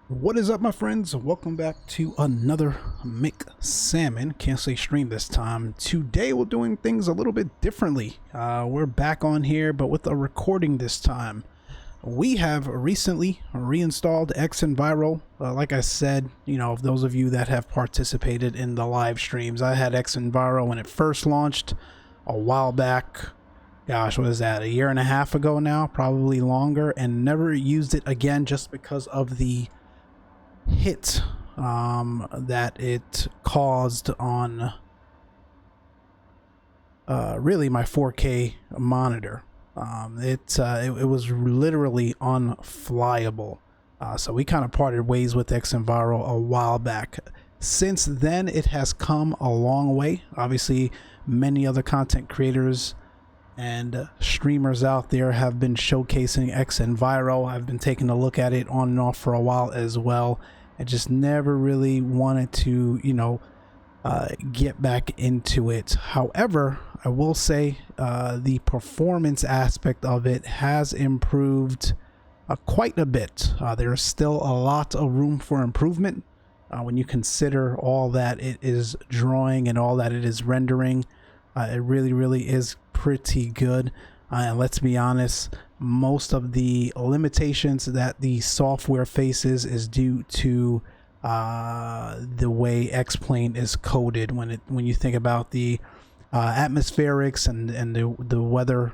What is up, my friends? Welcome back to another Micslmn. Can't say stream this time. Today we're doing things a little bit differently. We're back on here, but with a recording this time. We have recently reinstalled xEnviro. Like I said, you know, those of you that have participated in the live streams, I had xEnviro when it first launched a while back. Gosh, what is that? A year and a half ago now, probably longer, and never used it again just because of the hit that it caused on really my 4K monitor. It was literally unflyable. So we kind of parted ways with xEnviro a while back. Since then, it has come a long way. Obviously, many other content creators and streamers out there have been showcasing xEnviro. I've been taking a look at it on and off for a while as well. I just never really wanted to, you know, get back into it. However, I will say the performance aspect of it has improved quite a bit. There's still a lot of room for improvement when you consider all that it is drawing and all that it is rendering. It really is pretty good. And let's be honest, most of the limitations that the software faces is due to the way Xplane is coded. When you think about the atmospherics and the weather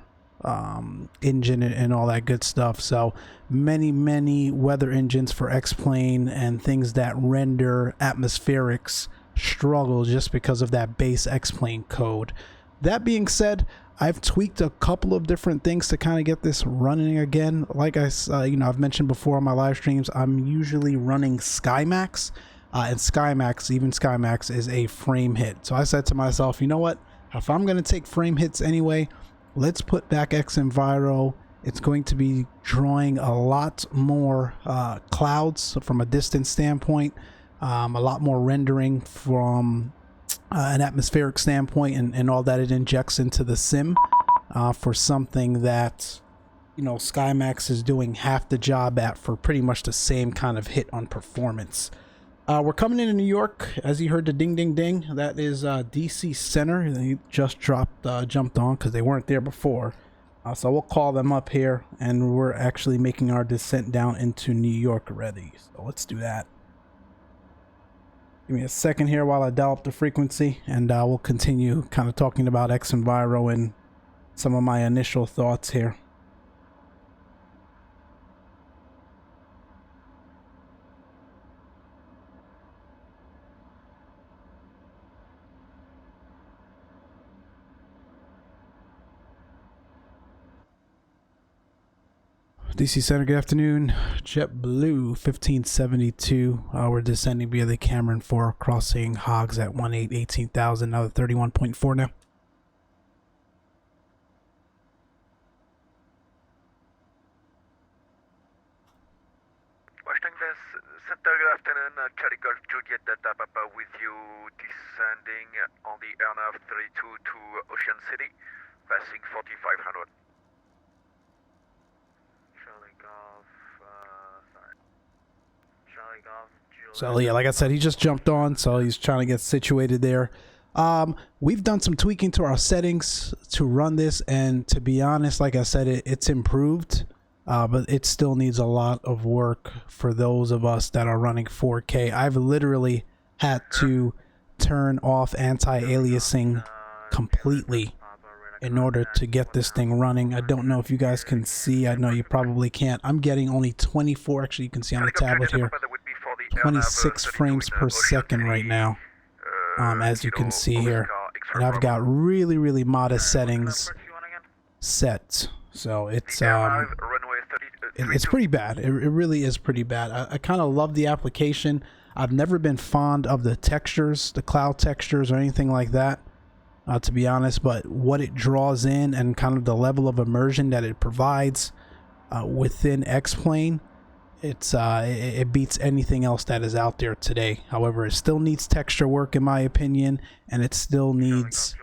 engine and all that good stuff. So many weather engines for Xplane and things that render atmospherics struggle just because of that base Xplane code. That being said, I've tweaked a couple of different things to kind of get this running again. Like I've mentioned before on my live streams, I'm usually running SkyMazz, and SkyMazz is a frame hit. So I said to myself, you know what? If I'm going to take frame hits anyway, let's put back xEnviro. It's going to be drawing a lot more clouds from a distance standpoint, a lot more rendering from an atmospheric standpoint, and all that it injects into the sim for something that, you know, SkyMazz is doing half the job at for pretty much the same kind of hit on performance. We're coming into New York. As you heard the ding ding ding, that is DC Center. They just jumped on because they weren't there before, so we'll call them up here, and we're actually making our descent down into New York already. So let's do that. Give me a second here while I dial up the frequency, and we'll continue kind of talking about xEnviro and some of my initial thoughts here. DC Center, good afternoon. JetBlue 1572. We're descending via the Cameron 4, crossing Hogs at 18,000, another 31.4 now. Washington Center, good afternoon. Charlie Golf Juliet Delta Papa with you, descending on the aircraft 32 to Ocean City, passing 4500. So yeah, like I said, he just jumped on, so he's trying to get situated there. We've done some tweaking to our settings to run this, and to be honest, like I said, it's improved, but it still needs a lot of work for those of us that are running 4K. I've literally had to turn off anti-aliasing completely in order to get this thing running. I don't know if you guys can see. I know you probably can't. I'm getting only 24. Actually, you can see on the tablet here, 26 frames per second right now, as you can see here. And I've got really modest settings set. So it's pretty bad. It really is pretty bad. I kind of love the application. I've never been fond of the textures, the cloud textures or anything like that, to be honest, but what it draws in and kind of the level of immersion that it provides within Xplane, it beats anything else that is out there today. However, it still needs texture work in my opinion, and it still needs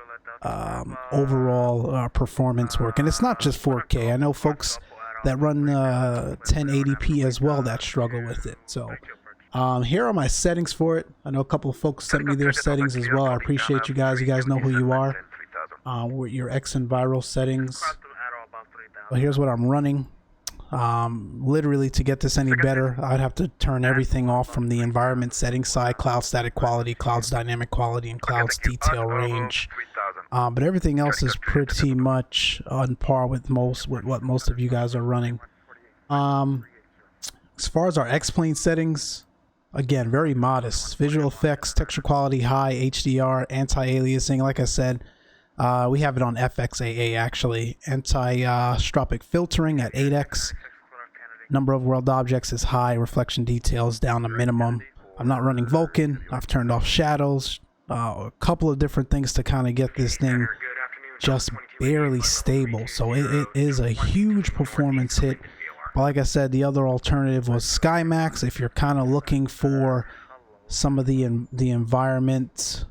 overall performance work. And it's not just 4K. I know folks that run 1080p as well that struggle with it. So here are my settings for it. I know a couple of folks sent me their settings as well. I appreciate you guys. You guys know who you are. With your xEnviro settings. Well, here's what I'm running. Literally, to get this any better, I'd have to turn everything off from the environment settings side: cloud static quality, cloud's dynamic quality, and cloud's detail range. But everything else is pretty much on par with what most of you guys are running. As far as our Xplane settings, again, very modest. Visual effects, texture quality high, HDR, anti-aliasing. Like I said, we have it on FXAA actually. Anti-stropic filtering at 8x. Number of world objects is high. Reflection details down to minimum. I'm not running Vulkan. I've turned off shadows. A couple of different things to kind of get this thing just barely stable. So it is a huge performance hit. But like I said, the other alternative was SkyMazz. If you're kind of looking for some of the environment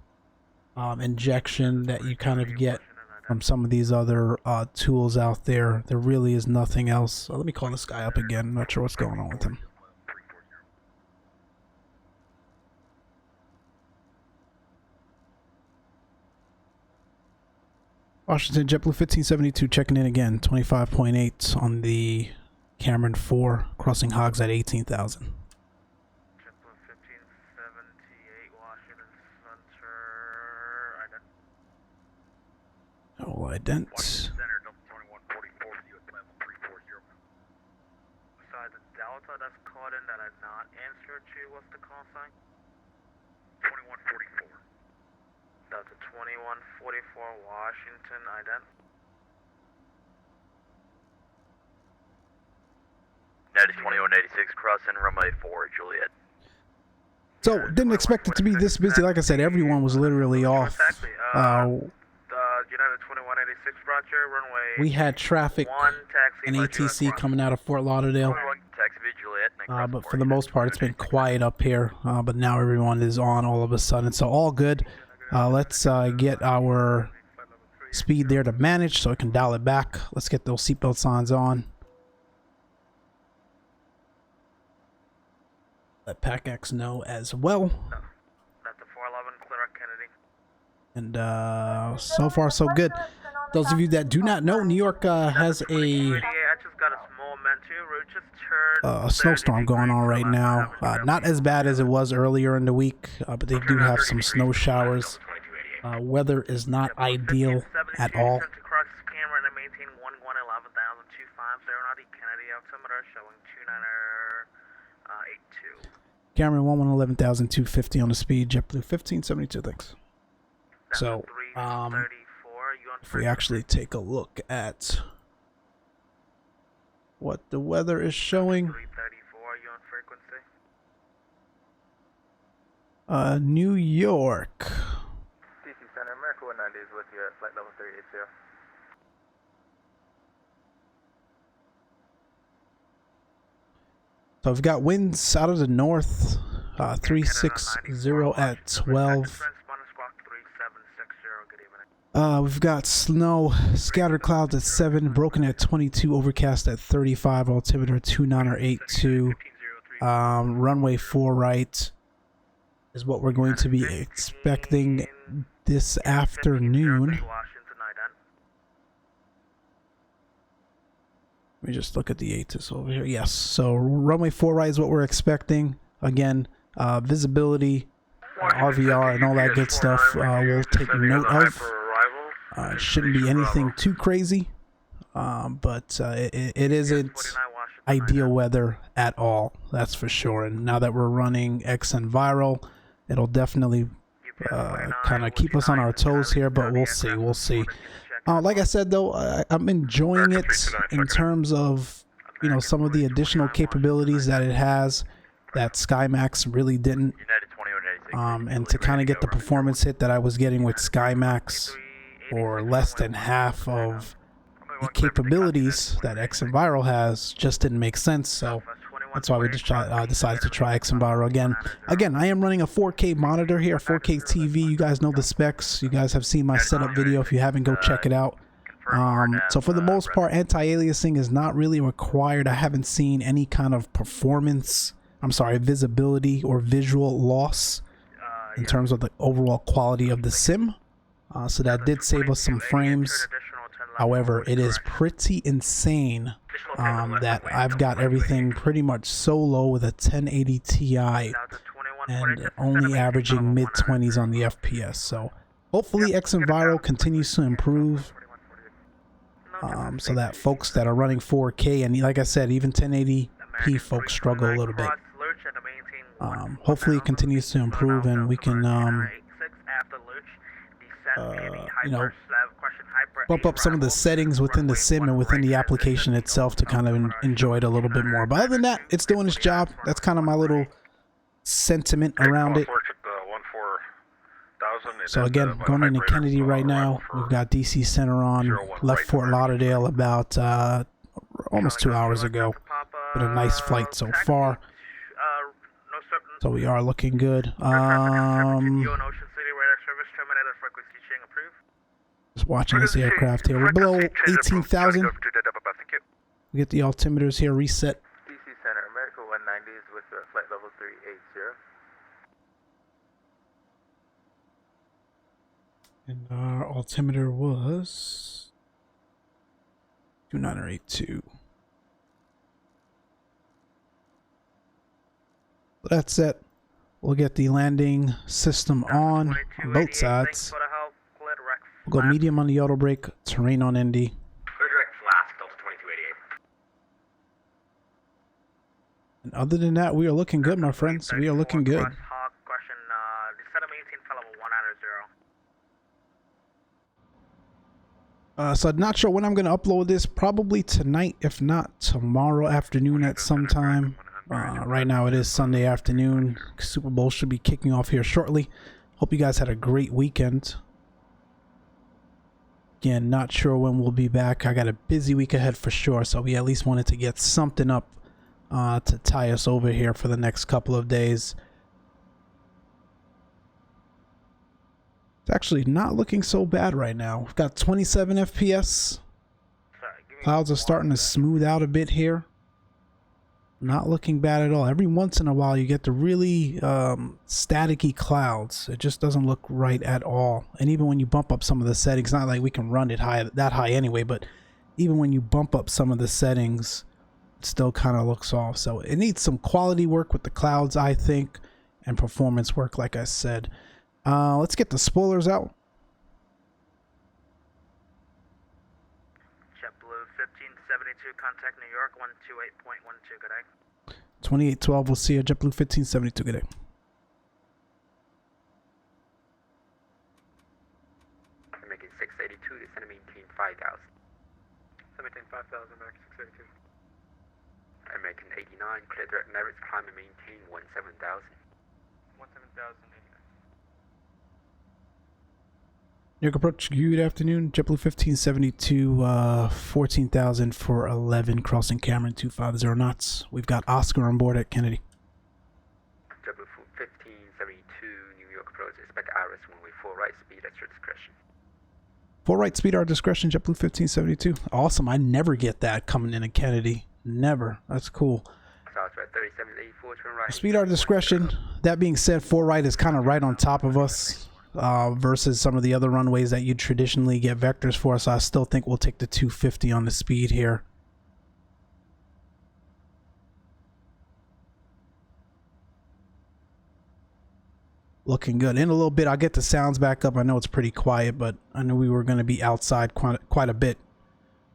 injection that you kind of get from some of these other tools out there, there really is nothing else. Let me call this guy up again. I'm not sure what's going on with him. Washington JetBlue 1572 checking in again. 25.8 on the Cameron 4, crossing hogs at 18,000. JetBlue 1578 Washington Center. Oh, ident. Center, Delta 2144 for US level 340. Besides the Delta that's called in that I not answered to, what's the call sign? 2144. Delta 2144 Washington, ident. That is 2186 crossing runway 4, Juliet. So, didn't expect it to be this busy. Like I said, everyone was literally off. United 2186 Roger, runway. We had traffic and ATC coming out of Fort Lauderdale. Taxi via Juliet. But for the most part, it's been quiet up here. But now everyone is on all of a sudden. So, all good. Let's get our speed there to manage so I can dial it back. Let's get those seatbelt signs on. Let PACX know as well. That's the 411 Clara Kennedy. And so far so good. Those of you that do not know, New York has a snowstorm going on right now. Not as bad as it was earlier in the week, but they do have some snow showers. Weather is not ideal at all. Cameron 11,250 on the speed. JetBlue 1572. Thanks. So, if we actually take a look at what the weather is showing, New York. DC Center, America 190 is with you at flight level 380. So I've got winds out of the north, 360 at 12. We've got snow, scattered clouds at 7, broken at 22, overcast at 35, altimeter 2982. Runway 4 right is what we're going to be expecting this afternoon. Let me just look at the ATIS over here. Yes, so runway 4 right is what we're expecting. Again, visibility, RVR, and all that good stuff we'll take note of. Shouldn't be anything too crazy, but it isn't ideal weather at all, that's for sure. And now that we're running xEnviro, it'll definitely kind of keep us on our toes here, but we'll see. Like I said, though, I'm enjoying it in terms of, you know, some of the additional capabilities that it has that SkyMazz really didn't. And to kind of get the performance hit that I was getting with SkyMazz, or less than half of the capabilities that xEnviro has, just didn't make sense. So that's why we just decided to try xEnviro again. I am running a 4K monitor here, 4K TV. You guys know the specs. You guys have seen my setup video. If you haven't, go check it out. So for the most part, anti-aliasing is not really required. I haven't seen any kind of visibility or visual loss in terms of the overall quality of the sim. So that did save us some frames. However, it is pretty insane that I've got everything pretty much so low with a 1080 Ti and only averaging mid-20s on the FPS. So hopefully xEnviro continues to improve so that folks that are running 4K and like I said, even 1080p folks struggle a little bit. Hopefully it continues to improve and we can you know, bump up some of the settings within the sim and within the application itself to kind of enjoy it a little bit more. But other than that, it's doing its job. That's kind of my little sentiment around it. So again, going into Kennedy right now, we've got DC Center on. Left Fort Lauderdale about almost 2 hours ago. Been a nice flight so far. So we are looking good. Just watching this aircraft here. We're below 18,000. We get the altimeters here reset. DC Center, America 190 is with flight level 380. And our altimeter was 2982. So that's it. We'll get the landing system on both sides. We'll go medium on the auto brake, terrain on ND. Clear direct flask, Delta 2288. And other than that, we are looking good, my friends. We are looking good. So I'm not sure when I'm going to upload this. Probably tonight, if not tomorrow afternoon at some time. Right now it is Sunday afternoon. Super Bowl should be kicking off here shortly. Hope you guys had a great weekend. Again, not sure when we'll be back. I got a busy week ahead for sure, so we at least wanted to get something up to tie us over here for the next couple of days. It's actually not looking so bad right now. We've got 27 FPS. Clouds are starting to smooth out a bit here. Not looking bad at all. Every once in a while you get the really staticky clouds. It just doesn't look right at all. And even when you bump up some of the settings, not like we can run it that high anyway, but even when you bump up some of the settings, it still kind of looks off. So it needs some quality work with the clouds, I think, and performance work, like I said. Let's get the spoilers out. JetBlue 1572, contact New York 128.12, good day. 2812, we'll see you. JetBlue 1572, good day. I'm making 682, descend maintain 5,000. 5,000, back 682. I'm making 89, clear direct merits, climb and maintain 17,000. 17,000. New York approach, good afternoon. JetBlue 1572, 14,000 for 11, crossing Cameron 250 knots. We've got Oscar on board at Kennedy. JetBlue 1572, New York approach, expect Iris runway 4 right, speed at your discretion. 4 right, speed our discretion, JetBlue 1572. Awesome, I never get that coming in at Kennedy. Never. That's cool. Southwest 3784, turn right. Speed our discretion. That being said, 4 right is kind of right on top of us. Versus some of the other runways that you'd traditionally get vectors for, so I still think we'll take the 250 on the speed here. Looking good. In a little bit, I'll get the sounds back up. I know it's pretty quiet, but I knew we were going to be outside quite a bit.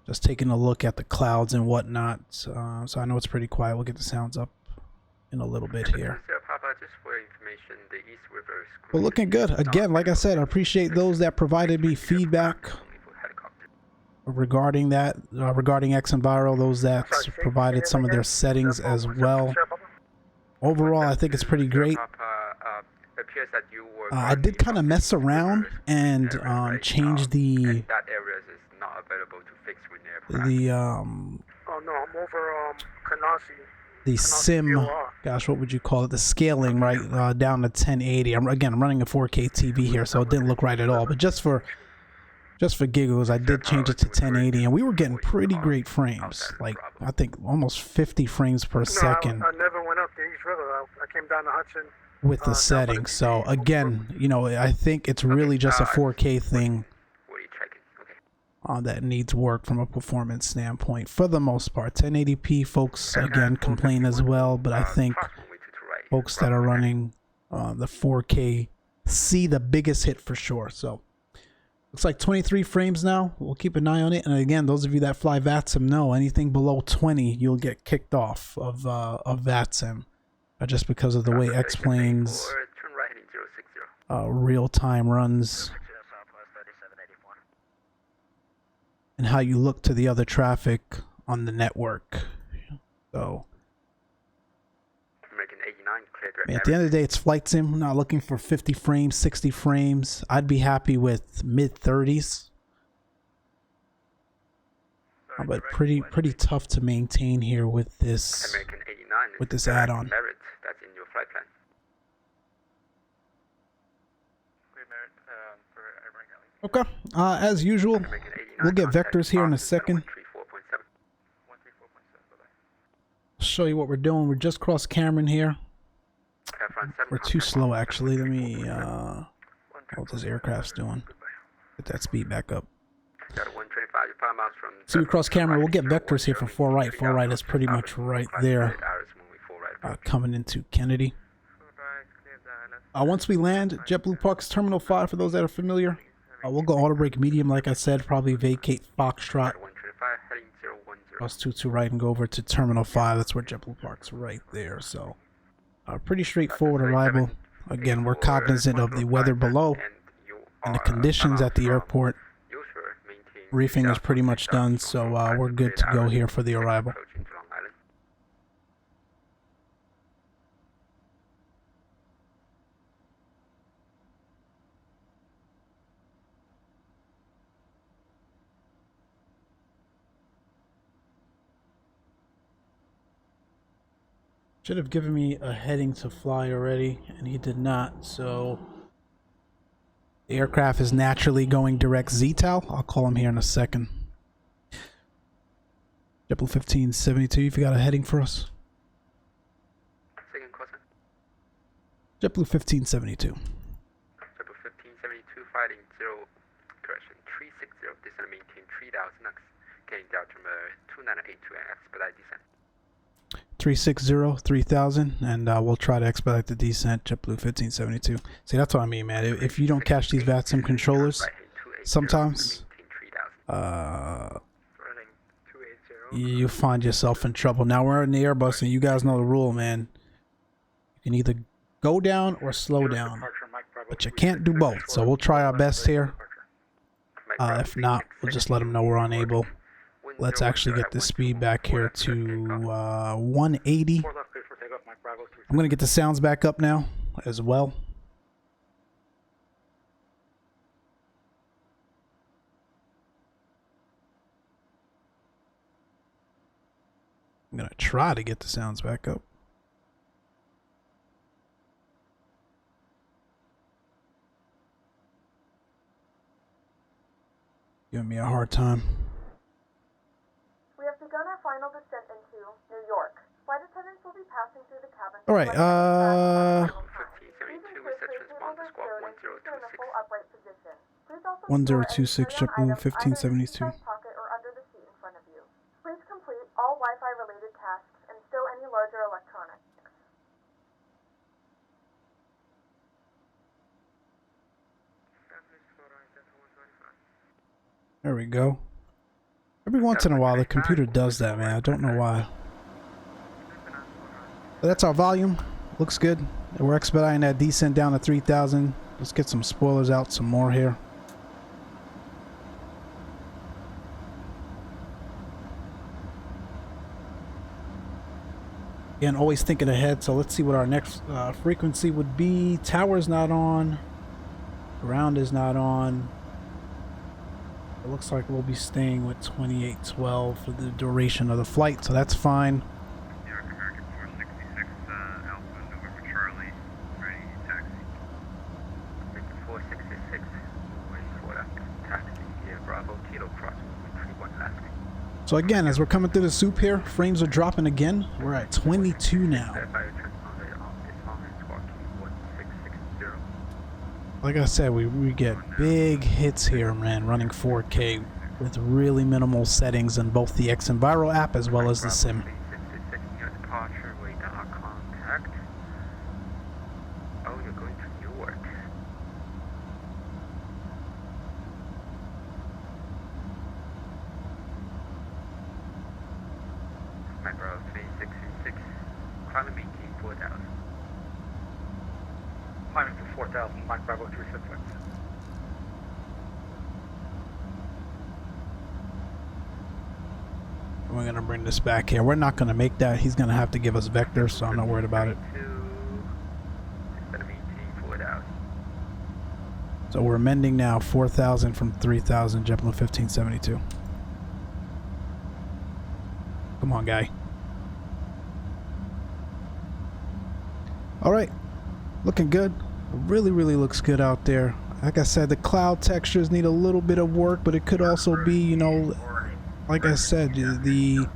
Just taking a look at the clouds and whatnot. So I know it's pretty quiet. We'll get the sounds up in a little bit here. Well, looking good. Again, like I said, I appreciate those that provided me feedback regarding that, regarding xEnviro, those that provided some of their settings as well. Overall, I think it's pretty great. I did kind of mess around and change the sim, gosh, what would you call it, the scaling, right, down to 1080. I'm running a 4K TV here, so it didn't look right at all, but just for Just for giggles, I did change it to 1080, and we were getting pretty great frames. Like, I think almost 50 frames per second. I never went up the East River. I came down to Hudson. With the settings. So again, you know, I think it's really just a 4K thing that needs work from a performance standpoint for the most part. 1080p folks again complain as well, but I think folks that are running the 4K see the biggest hit for sure. So looks like 23 frames now. We'll keep an eye on it. And again, those of you that fly VATSIM know anything below 20, you'll get kicked off of VATSIM. Just because of the way Xplane's real-time runs and how you look to the other traffic on the network. So at the end of the day, it's flight sim. I'm not looking for 50 frames, 60 frames. I'd be happy with mid-30s. But pretty tough to maintain here with this add-on. That's in your flight plan. Okay, as usual, we'll get vectors here in a second. Show you what we're doing. We're just cross Cameron here. We're too slow, actually. Let me, what this aircraft's doing. Get that speed back up. So we cross Cameron. We'll get vectors here for 4 right. 4 right is pretty much right there. Coming into Kennedy. Once we land, JetBlue Park's Terminal 5, for those that are familiar, we'll go auto brake medium, like I said, probably vacate Foxtrot, cross 22 right and go over to Terminal 5. That's where JetBlue Park's right there. So, pretty straightforward arrival. Again, we're cognizant of the weather below and the conditions at the airport. Reefing is pretty much done, so we're good to go here for the arrival. Should have given me a heading to fly already, and he did not, so the aircraft is naturally going direct ZTAL. I'll call him here in a second. JetBlue 1572, you got a heading for us? Second question. JetBlue 1572. JetBlue 1572, fighting 0, correction, 360, descend and maintain 3000 knots, getting down to 2982 and expedite descent. 360, 3000, and we'll try to expedite the descent. JetBlue 1572. See, that's what I mean, man. If you don't catch these VATSIM controllers, sometimes you find yourself in trouble. Now we're in the Airbus, and you guys know the rule, man. You can either go down or slow down, but you can't do both. So we'll try our best here. If not, we'll just let them know we're unable. Let's actually get the speed back here to 180. I'm going to get the sounds back up now as well. I'm going to try to get the sounds back up. Giving me a hard time. We have begun our final descent into New York. Flight attendants will be passing through the cabin. All right, 1026 JetBlue 1572. Pocket or under the seat in front of you. Please complete all Wi-Fi related tasks and stow any larger electronics. There we go. Every once in a while, the computer does that, man. I don't know why. But that's our volume. Looks good. And we're expediting that descent down to 3000. Let's get some spoilers out some more here. Again, always thinking ahead. So let's see what our next frequency would be. Tower's not on. Ground is not on. It looks like we'll be staying with 2812 for the duration of the flight, so that's fine. New York American 466, Alpha November Charlie, ready taxi. 466, waiting for that taxi here. So again, as we're coming through the soup here, frames are dropping again. We're at 22 now. Like I said, we get big hits here, man, running 4K with really minimal settings in both the xEnviro app as well as the sim. Climbing to 4,000, Mike Bravo 366. We're gonna bring this back here. We're not gonna make that. He's gonna have to give us vectors, so I'm not worried about it. So we're amending now 4,000 from 3,000, JetBlue 1572. Come on, guy. All right, looking good. Really looks good out there. Like I said, the cloud textures need a little bit of work, but it could also be, you know, like I said, the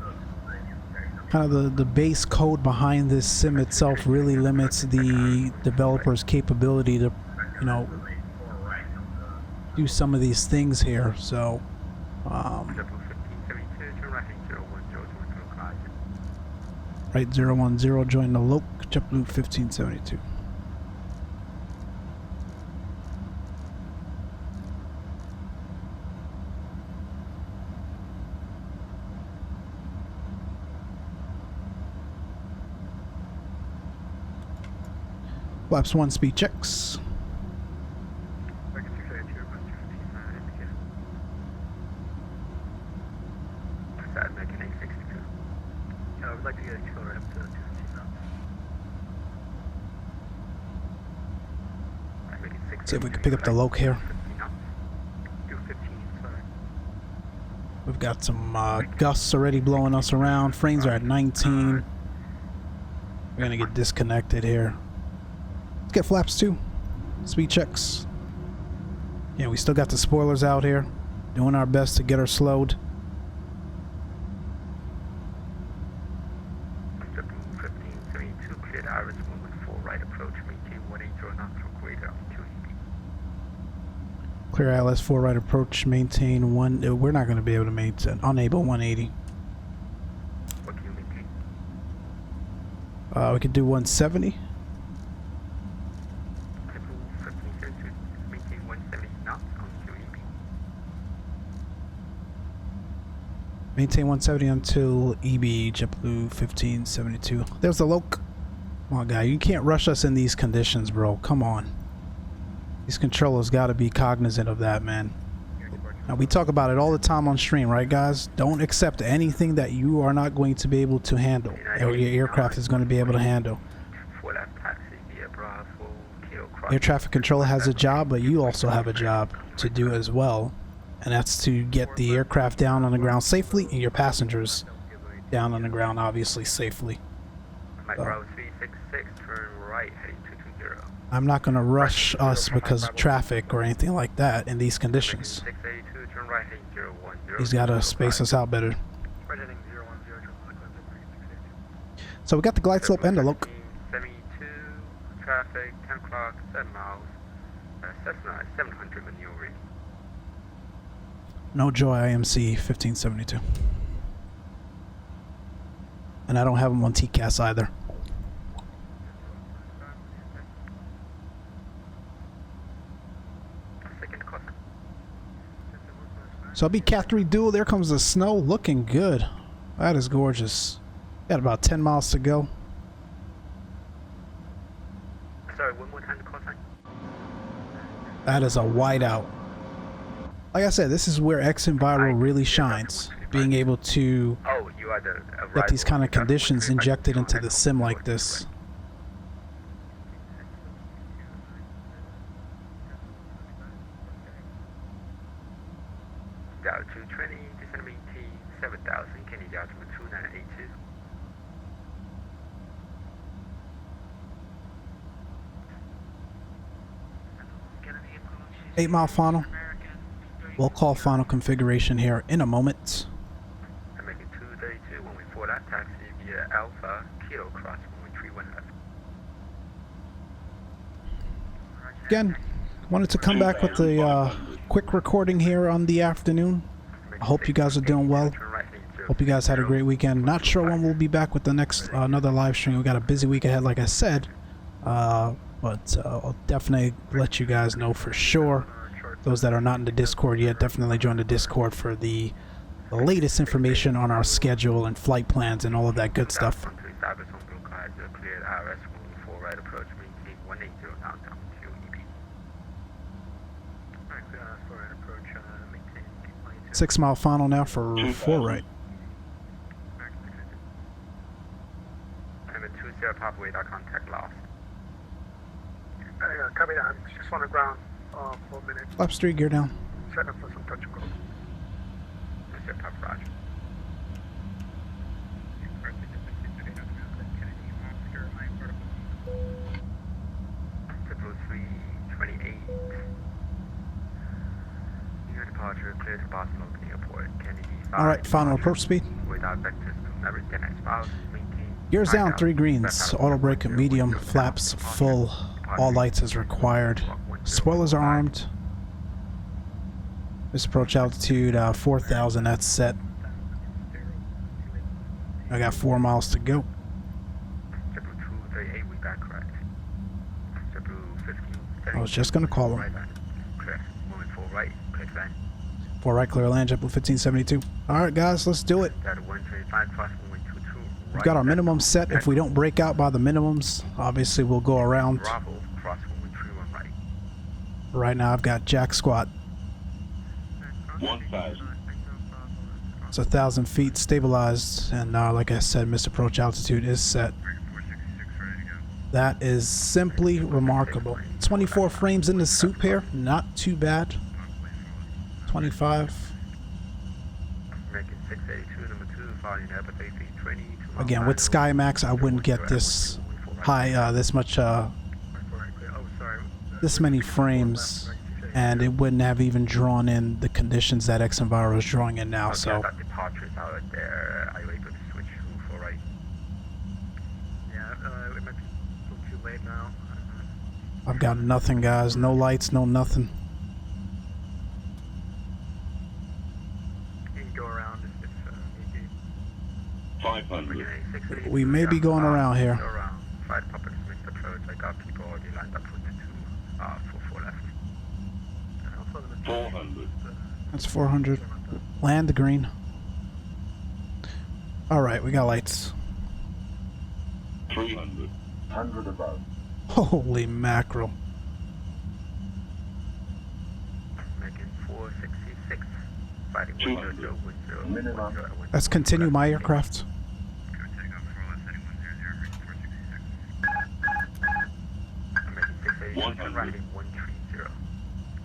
kind of the base code behind this sim itself really limits the developer's capability to, you know, do some of these things here. So right, 010, join the loc, JetBlue 1572. Flaps 1 speed checks. I would like to get accelerated up to 215 knots. See if we can pick up the loc here. 215, sorry. We've got some gusts already blowing us around. Frames are at 19. We're gonna get disconnected here. Let's get flaps 2. Speed checks. Yeah, we still got the spoilers out here. Doing our best to get her slowed. Clear ILS 4 right approach, maintain 1. We're not going to be able to maintain, unable 180. What can you maintain? We could do 170. Maintain 170 knots on QEB. Maintain 170 until EB, JetBlue 1572. There's the loc. Come on, guy. You can't rush us in these conditions, bro. Come on. These controllers got to be cognizant of that, man. Now, we talk about it all the time on stream, right, guys? Don't accept anything that you are not going to be able to handle, or your aircraft is going to be able to handle. Air traffic controller has a job, but you also have a job to do as well, and that's to get the aircraft down on the ground safely and your passengers down on the ground, obviously, safely. Bravo 366, turn right, heading 220. I'm not going to rush us because of traffic or anything like that in these conditions. 682, turn right, heading 010. He's got to space us out better. So we got the glide slope and the loc. 72, traffic, 10 o'clock, 7 miles. Cessna 700 maneuvering. No Joy IMC 1572. And I don't have them on TCAS either. So I'll be Cat 3 dual. There comes the snow, looking good. That is gorgeous. Got about 10 miles to go. Sorry, one more time the call sign. That is a whiteout. Like I said, this is where xEnviro really shines. Being able to get these kind of conditions injected into the sim like this. Down to 20, descend maintain 7,000, Kennedy down to 2982. Eight mile final. We'll call final configuration here in a moment. Alpha, Kilo cross 131 left. Again, wanted to come back with a quick recording here on the afternoon. I hope you guys are doing well. Hope you guys had a great weekend. Not sure when we'll be back with the next another live stream. We got a busy week ahead, like I said. But I'll definitely let you guys know for sure. Those that are not in the Discord yet, definitely join the Discord for the latest information on our schedule and flight plans and all of that good stuff. Maintain 6 mile final now for 4 right. I'm at 20 Pop radar contact lost. Copy that. Just on the ground for a minute. Flaps 3, gear down. Setting up for some touch and go. 20 Pop Roger. Triple 328. Your departure clear to Boston Logan Airport. Kennedy. Alright, final approach speed. Without vectors to never generate spouse. Gears down, 3 greens. Auto brake at medium. Flaps full. All lights as required. Spoilers are armed. This approach altitude 4,000. That's set. I got 4 miles to go. I was just gonna call him. 4 right, clear land. JetBlue 1572. All right, guys, let's do it. We've got our minimum set. If we don't break out by the minimums, obviously we'll go around. Right now I've got jack squat. 1,000. It's 1,000 feet stabilized, and like I said, missed approach altitude is set. That is simply remarkable. 24 frames in the soup here, not too bad. 25. Again, with SkyMazz, I wouldn't get this high, this many frames, and it wouldn't have even drawn in the conditions that xEnviro is drawing in now. So. I've got nothing, guys. No lights, no nothing. You can go around if 500. We may be going around here. 400. That's 400. Land the green. Alright, we got lights. 300. 100 above. Holy mackerel. Making 466. Fighting 200. Minimum. Let's continue my aircraft. I'm making 680. 100. Riding 130.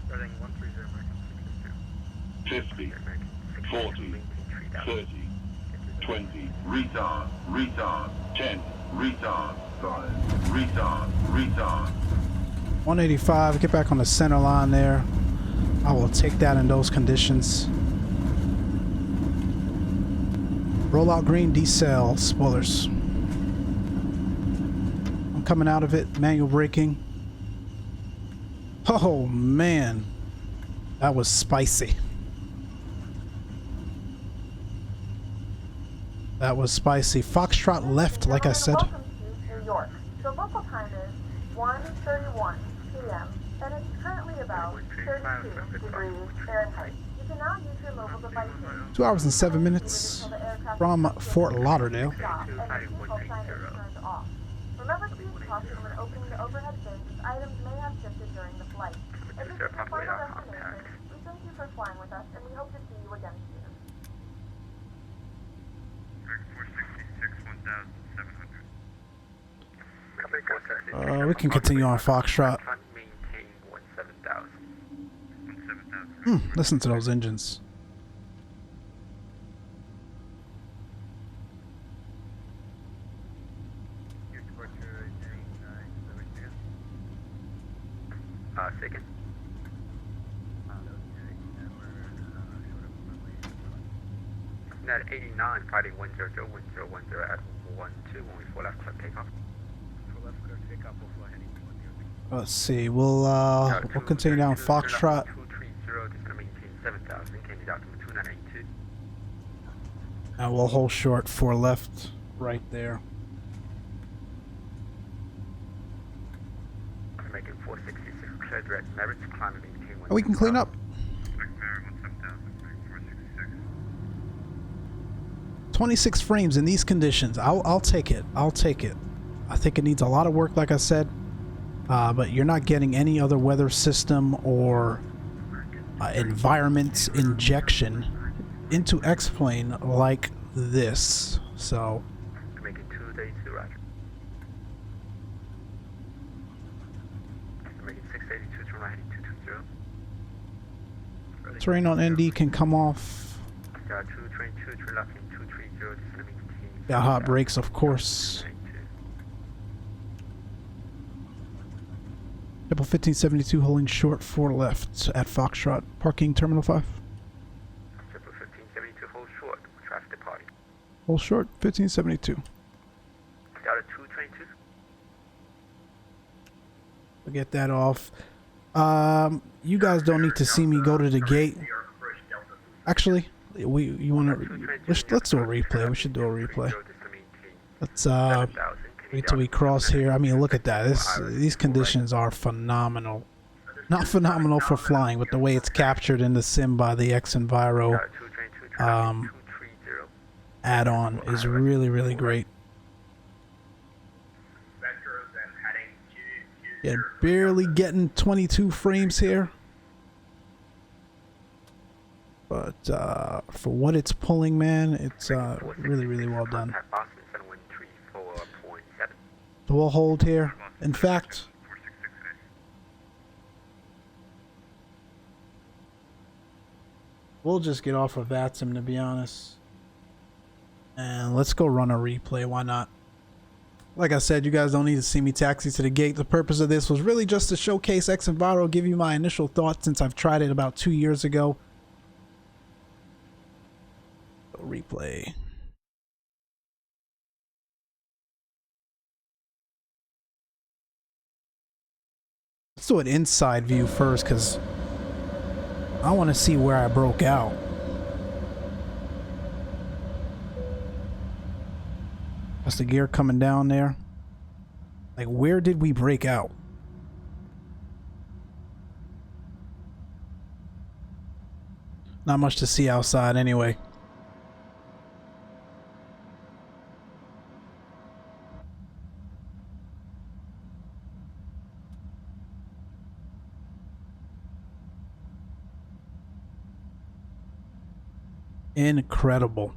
Starting 130, 50. 40. 30. 20. Retard. Retard. 10. Retard. 5. Retard. Retard. 185, get back on the center line there. I will take that in those conditions. Roll out green, decel, spoilers. I'm coming out of it, manual braking. Oh man, that was spicy. That was spicy. Foxtrot left, like I said. Welcome to New York. The local time is 1:31 p.m. and it's currently about 32 degrees Fahrenheit. You can now use your mobile devices. 2 hours and 7 minutes from Fort Lauderdale. Stop and the default sign is turned off. Remember to use caution when opening the overhead bins as items may have shifted during the flight. If this is your final destination, we thank you for flying with us and we hope to see you again soon. 466, 1,700. We can continue on Foxtrot. Maintain 17,000. Listen to those engines. your departure is heading Michigan. Second. Net 89, fighting 100, 1010 at 4 left clear takeoff. 4 left clear takeoff, we'll fly heading to 1 Let's see. We'll continue down Foxtrot. 230, just gonna maintain 7,000, can you altimeter 2982. And we'll hold short 4 left right there. I'm making 466 clear direct merits, climb and maintain 1. And we can clean up. Direct Mary 17000, 466. 26 frames in these conditions. I'll take it. I'll take it. I think it needs a lot of work, like I said. But you're not getting any other weather system or environment injection into X-Plane like this. So I'm making 232, roger. I'm making 682, turn right heading 220. terrain on ND can come off. 222, turn left heading 230, just gonna maintain. Yeah, hot brakes, of course. Triple 1572 holding short 4 left at Foxtrot, parking terminal 5. Triple 1572, hold short, traffic departing. Hold short 1572. Delta 222. We'll get that off. You guys don't need to see me go to the gate. Actually, you want to? Let's do a replay. We should do a replay. Let's wait till we cross here. I mean, look at that. These conditions are phenomenal. Not phenomenal for flying, but the way it's captured in the sim by the xEnviro add-on is really, really great. Yeah, barely getting 22 frames here. But for what it's pulling, man, it's really, really well done. So we'll hold here. In fact, we'll just get off of VATSIM, to be honest. And let's go run a replay. Why not? Like I said, you guys don't need to see me taxi to the gate. The purpose of this was really just to showcase xEnviro, give you my initial thoughts since I've tried it about 2 years ago. Replay. Let's do an inside view first, because I want to see where I broke out. That's the gear coming down there. Like, where did we break out? Not much to see outside anyway. Incredible.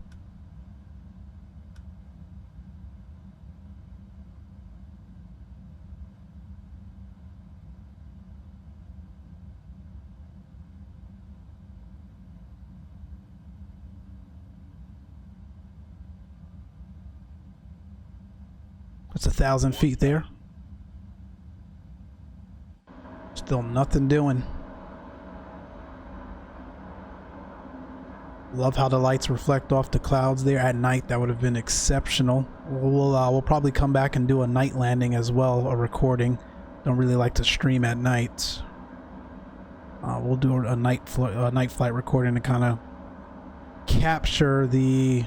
That's 1,000 feet there. Still nothing doing. Love how the lights reflect off the clouds there at night. That would have been exceptional. We'll probably come back and do a night landing as well, a recording. Don't really like to stream at night. We'll do a night flight recording to kind of capture the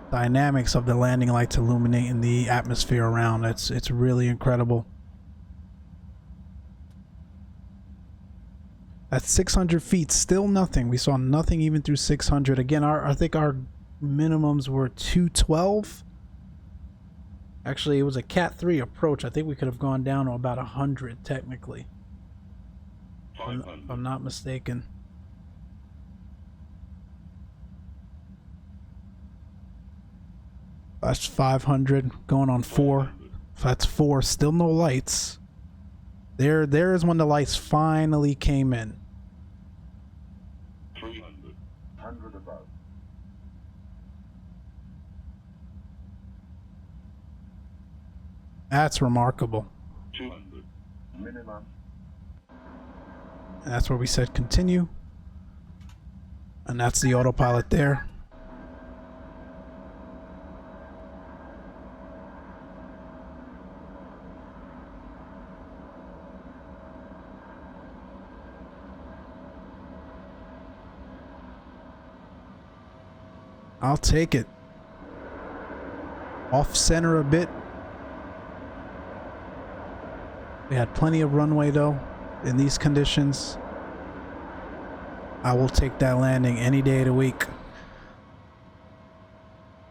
dynamics of the landing lights illuminating the atmosphere around. It's really incredible. At 600 feet, still nothing. We saw nothing even through 600. Again, I think our minimums were 212. Actually, it was a Cat 3 approach. I think we could have gone down to about 100 technically. If I'm not mistaken. That's 500 going on 4. That's 4. Still no lights. There is when the lights finally came in. 300. 100 above. That's remarkable. 200. Minimum. And that's where we said continue. And that's the autopilot there. I'll take it. Off center a bit. We had plenty of runway though in these conditions. I will take that landing any day of the week.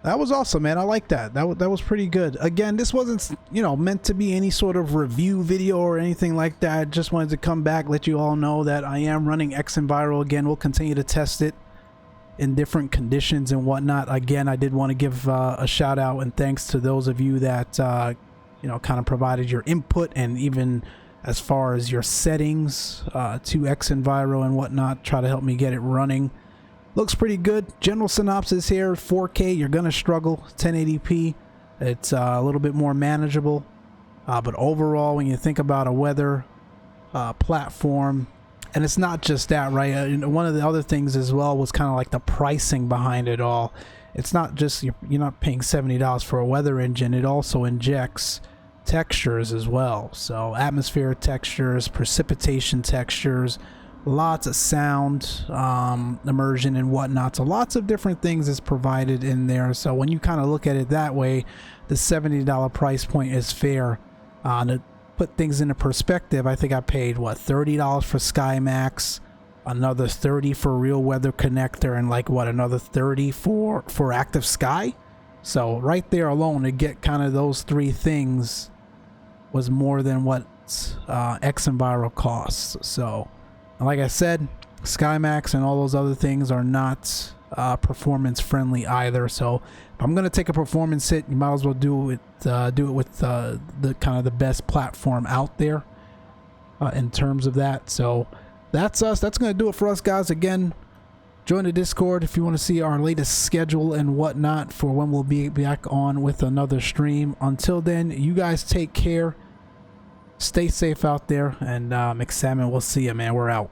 That was awesome, man. I like that. That was pretty good. Again, this wasn't, you know, meant to be any sort of review video or anything like that. Just wanted to come back, let you all know that I am running xEnviro again. We'll continue to test it in different conditions and whatnot. Again, I did want to give a shout out and thanks to those of you that you know, kind of provided your input, and even as far as your settings to xEnviro and whatnot, try to help me get it running. Looks pretty good. General synopsis here: 4K, you're gonna struggle. 1080p, it's a little bit more manageable, but overall, when you think about a weather platform, and it's not just that, right? One of the other things as well was kind of like the pricing behind it all. It's not just you're not paying $70 for a weather engine. It also injects textures as well. So atmospheric textures, precipitation textures, lots of sound, immersion and whatnot. So lots of different things is provided in there. So when you kind of look at it that way, the $70 price point is fair. To put things into perspective, I think I paid what, $30 for SkyMazz, another $30 for Real Weather Connector, and like what, another $30 for ActiveSky. So right there alone, to get kind of those three things was more than what xEnviro costs. So like I said, SkyMazz and all those other things are not performance friendly either. So if I'm gonna take a performance hit, you might as well do it with the kind of the best platform out there in terms of that. So that's us. That's gonna do it for us, guys. Again, join the Discord if you want to see our latest schedule and whatnot for when we'll be back on with another stream. Until then, you guys take care, stay safe out there, and Micslmn, we'll see you, man. We're out.